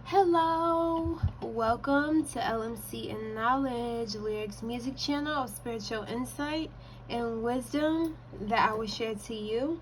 Hello, welcome to LMC and Knowledge, Lyrics Music Channel of spiritual insight and wisdom that I will share to you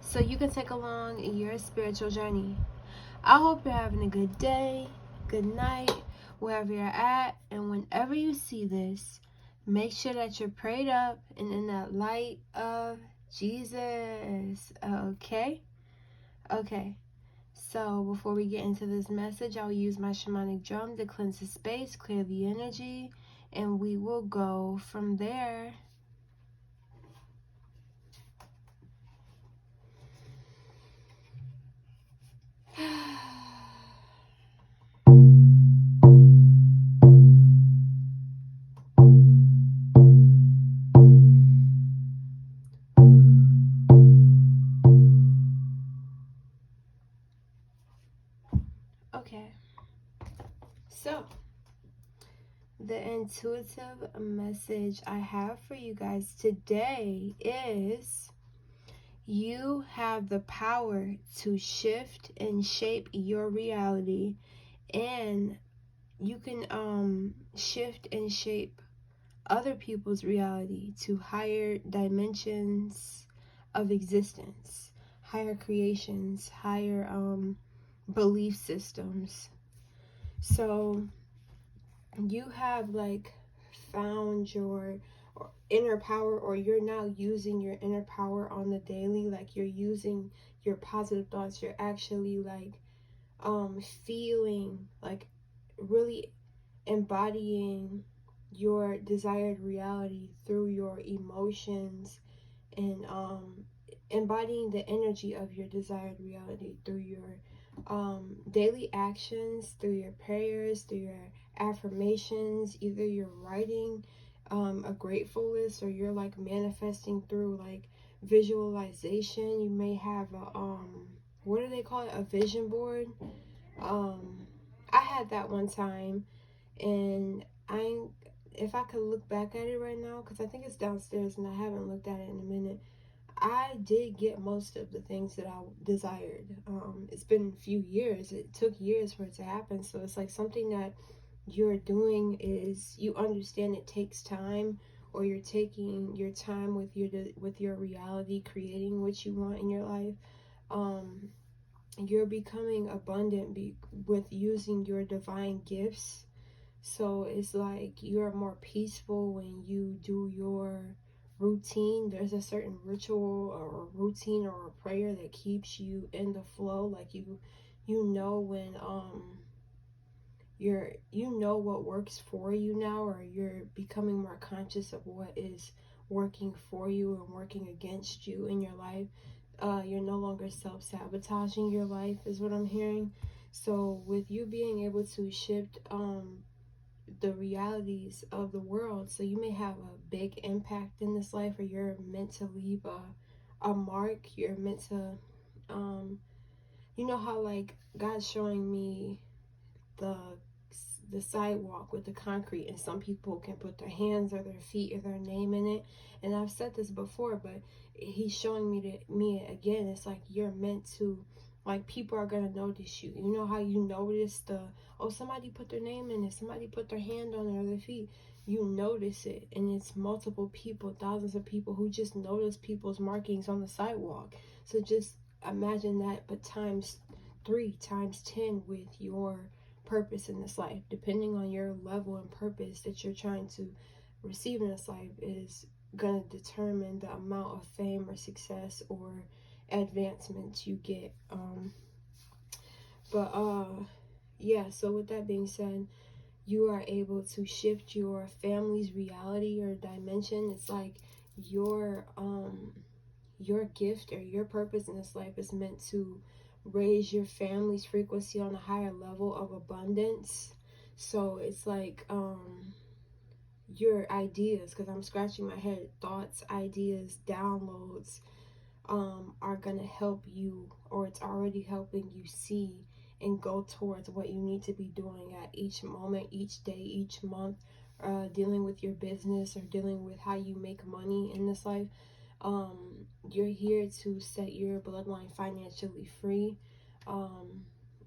so you can take along your spiritual journey. I hope you're having a good day, good night, wherever you're at, and whenever you see this, make sure that you're prayed up and in that light of Jesus. Okay? Okay. So before we get into this message, I'll use my shamanic drum to cleanse the space, clear the energy, and we will go from there. Okay, so the intuitive message I have for you guys today is you have the power to shift and shape your reality, and you can shift and shape other people's reality to higher dimensions of existence, higher creations, higher belief systems. So you have found your inner power, or you're now using your inner power on the daily. Like, you're using your positive thoughts. You're actually feeling, like, really embodying your desired reality through your emotions, and embodying the energy of your desired reality through your daily actions, through your prayers, through your affirmations. Either you're writing a grateful list, or you're manifesting through visualization. You may have a what do they call it, a vision board. I had that one time, and if I could look back at it right now, because I think it's downstairs and I haven't looked at it in a minute, I did get most of the things that I desired. It's been a few years. It took years for it to happen. So it's like something that you're doing is, you understand it takes time, or you're taking your time with your reality, creating what you want in your life. You're becoming abundant with using your divine gifts. So it's like you're more peaceful when you do your routine. There's a certain ritual or a routine or a prayer that keeps you in the flow. Like you know when you know what works for you now, or you're becoming more conscious of what is working for you and working against you in your life. You're no longer self-sabotaging your life, is what I'm hearing. So with you being able to shift the realities of the world, so you may have a big impact in this life, or you're meant to leave a mark. You're meant to you know how God's showing me the the sidewalk with the concrete, and some people can put their hands or their feet or their name in it. And I've said this before, but he's showing me again. It's like you're meant to, people are gonna notice you. You know how you notice somebody put their name in it, somebody put their hand on it or their feet. You notice it, and it's multiple people, thousands of people who just notice people's markings on the sidewalk. So just imagine that, but times 3, times 10 with your purpose in this life. Depending on your level and purpose that you're trying to receive in this life is going to determine the amount of fame or success or advancements you get. Yeah, so with that being said, you are able to shift your family's reality or dimension. It's like your gift or your purpose in this life is meant to raise your family's frequency on a higher level of abundance. So it's like your ideas, because I'm scratching my head, thoughts, ideas, downloads are gonna help you, or it's already helping you see and go towards what you need to be doing at each moment, each day, each month, dealing with your business or dealing with how you make money in this life. You're here to set your bloodline financially free.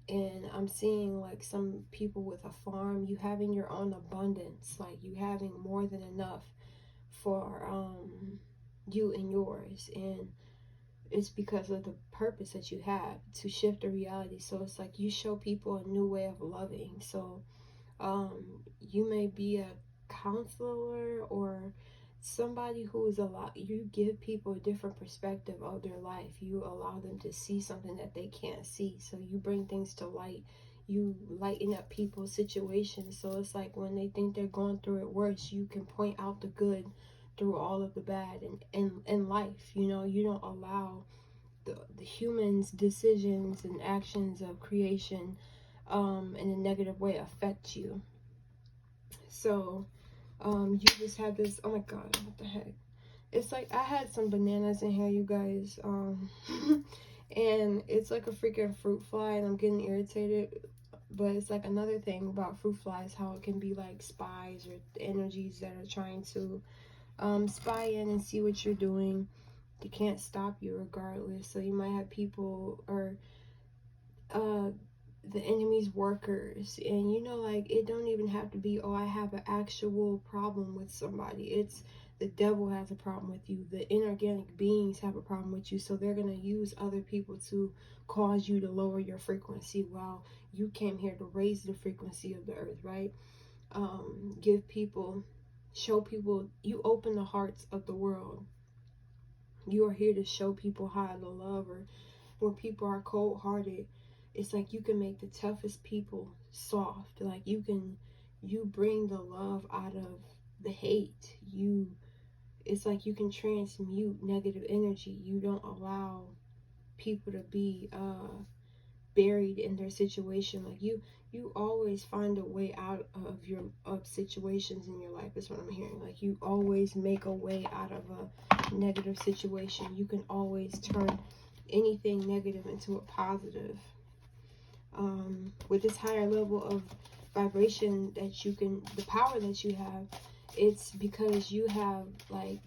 And I'm seeing like some people with a farm, you having your own abundance, like you having more than enough for you and yours. And it's because of the purpose that you have to shift the reality. So it's like you show people a new way of loving. So you may be a counselor or somebody who is a lot, you give people a different perspective of their life. You allow them to see something that they can't see. So you bring things to light. You lighten up people's situations. So it's like when they think they're going through it worse, you can point out the good through all of the bad in life. You know, you don't allow the humans' decisions and actions of creation in a negative way affect you. So you just had this, oh my god, what the heck, it's like I had some bananas in here, you guys, and it's like a freaking fruit fly, and I'm getting irritated. But it's like another thing about fruit flies, how it can be like spies or energies that are trying to spy in and see what you're doing. They can't stop you regardless. So you might have people or the enemy's workers, and you know, like, it don't even have to be, oh, I have an actual problem with somebody. It's the devil has a problem with you, the inorganic beings have a problem with you, so they're going to use other people to cause you to lower your frequency while you came here to raise the frequency of the earth, right? Give people, show people, you open the hearts of the world. You are here to show people how to love. Or when people are cold-hearted, it's like you can make the toughest people soft. Like you bring the love out of the hate. It's like you can transmute negative energy. You don't allow people to be buried in their situation. Like you always find a way out of situations in your life, is what I'm hearing. Like you always make a way out of a negative situation. You can always turn anything negative into a positive. With this higher level of vibration that you can, the power that you have, it's because you have like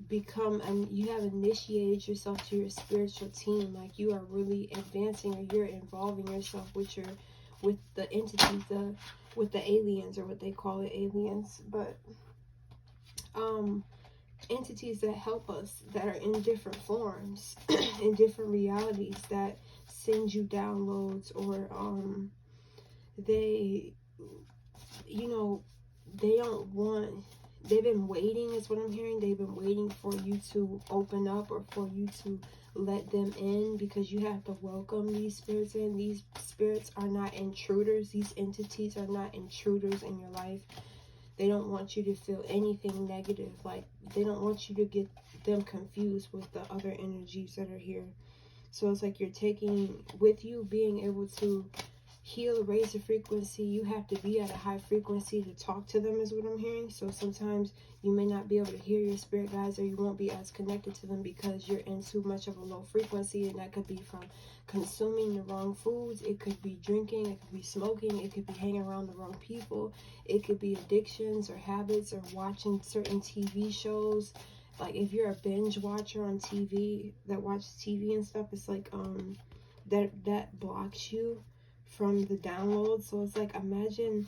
become, and you have initiated yourself to your spiritual team. Like you are really advancing, or you're involving yourself with the entities, with the aliens, or what they call it, aliens, but entities that help us, that are in different forms in different realities, that send you downloads, or they, you know, they've been waiting, is what I'm hearing. They've been waiting for you to open up, or for you to let them in, because you have to welcome these spirits in. These spirits are not intruders. These entities are not intruders in your life. They don't want you to feel anything negative. Like, they don't want you to get them confused with the other energies that are here. So it's like you're taking, with you being able to heal, raise the frequency, you have to be at a high frequency to talk to them, is what I'm hearing. So sometimes you may not be able to hear your spirit guides, or you won't be as connected to them because you're in too much of a low frequency. And that could be from consuming the wrong foods, it could be drinking, it could be smoking, it could be hanging around the wrong people, it could be addictions or habits, or watching certain TV shows. Like if you're a binge watcher on TV, that watches TV and stuff, it's like that blocks you from the download. So it's like, imagine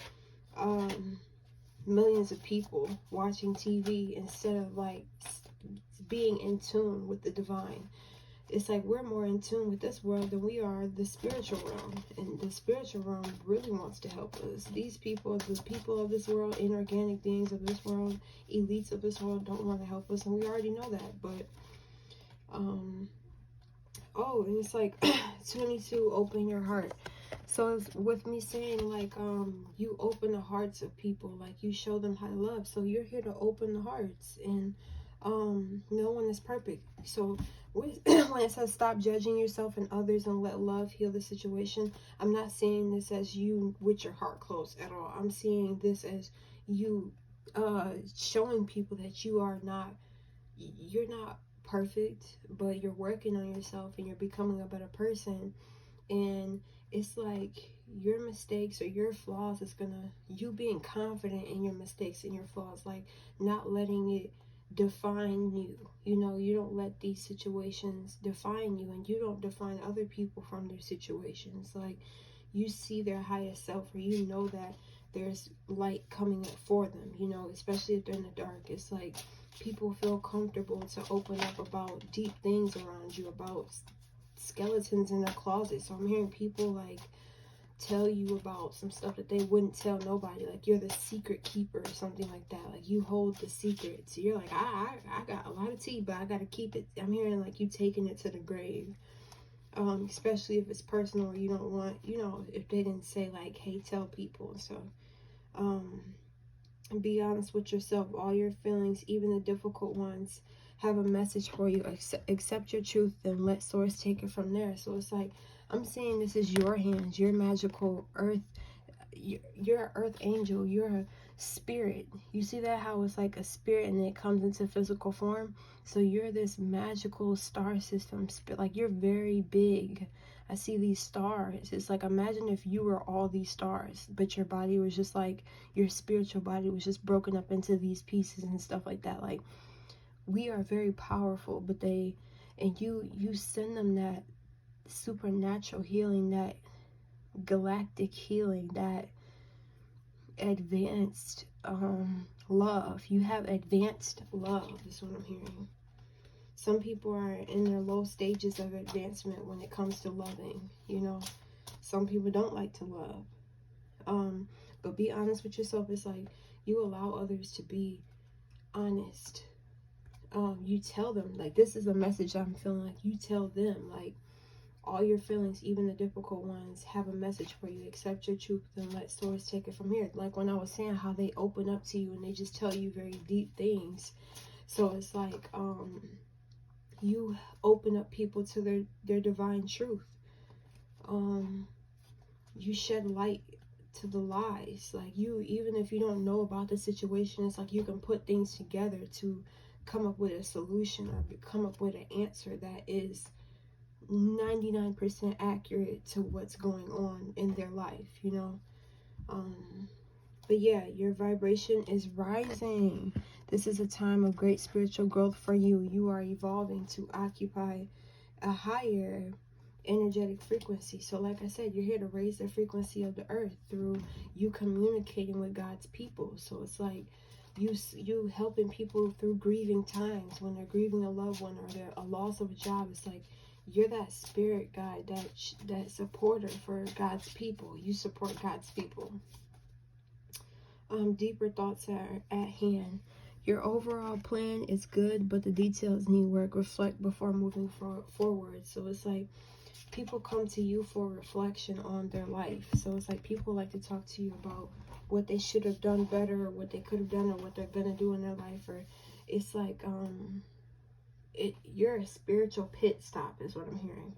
millions of people watching TV instead of like being in tune with the divine. It's like we're more in tune with this world than we are the spiritual realm, and the spiritual realm really wants to help us. These people, the people of this world, inorganic beings of this world, elites of this world, don't want to help us, and we already know that. But oh, and it's like 22, open your heart. So it's with me saying, like, you open the hearts of people, like you show them how to love. So you're here to open the hearts, and no one is perfect. So when it says stop judging yourself and others and let love heal the situation, I'm not seeing this as you with your heart closed at all. I'm seeing this as you showing people that you're not perfect, but you're working on yourself and you're becoming a better person. And it's like your mistakes or your flaws is gonna, you being confident in your mistakes and your flaws, like not letting it define you. You know, you don't let these situations define you, and you don't define other people from their situations. Like you see their highest self, or you know that there's light coming up for them, you know, especially if they're in the dark. It's like people feel comfortable to open up about deep things around you, about skeletons in their closet. So I'm hearing people like tell you about some stuff that they wouldn't tell nobody, like you're the secret keeper or something like that, like you hold the secret. So you're like, I got a lot of tea, but I gotta keep it. I'm hearing like you taking it to the grave, especially if it's personal, or you don't want, you know, if they didn't say like, hey, tell people. So be honest with yourself. All your feelings, even the difficult ones, have a message for you. Accept your truth and let source take it from there. So it's like, I'm saying this is your hands, your magical earth. You're an earth angel. You're a spirit. You see that, how it's like a spirit and it comes into physical form? So you're this magical star system spirit. Like, you're very big. I see these stars. It's like, imagine if you were all these stars, but your body was just like, your spiritual body was just broken up into these pieces and stuff like that. Like, we are very powerful, but you send them that supernatural healing, that galactic healing, that advanced love. You have advanced love is what I'm hearing. Some people are in their low stages of advancement when it comes to loving, you know. Some people don't like to love. But be honest with yourself. It's like, you allow others to be honest. You tell them, like, this is a message I'm feeling, like, you tell them, like, all your feelings, even the difficult ones, have a message for you. Accept your truth and let source take it from here. Like when I was saying how they open up to you and they just tell you very deep things. So it's like, you open up people to their divine truth. You shed light to the lies. Like, you, even if you don't know about the situation, it's like you can put things together to come up with a solution, or come up with an answer that is 99% accurate to what's going on in their life, you know. But yeah, your vibration is rising. This is a time of great spiritual growth for you. You are evolving to occupy a higher energetic frequency. So like I said, you're here to raise the frequency of the earth through you communicating with God's people. So it's like you helping people through grieving times, when they're grieving a loved one, or they're a loss of a job. It's like, you're that spirit guide, that supporter for God's people. You support God's people. Deeper thoughts are at hand. Your overall plan is good, but the details need work. Reflect before moving forward. So it's like, people come to you for reflection on their life. So it's like, people like to talk to you about what they should have done better, or what they could have done, or what they're gonna do in their life. Or it's like, you're a spiritual pit stop is what I'm hearing.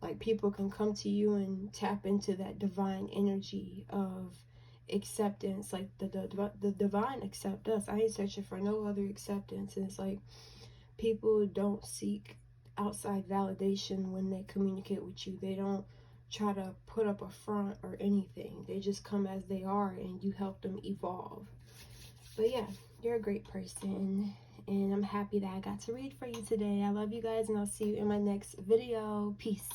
Like, people can come to you and tap into that divine energy of acceptance. Like the divine accept us. I ain't searching for no other acceptance. And it's like, people don't seek outside validation when they communicate with you. They don't try to put up a front or anything. They just come as they are, and you help them evolve. But yeah, you're a great person, and I'm happy that I got to read for you today. I love you guys, and I'll see you in my next video. Peace.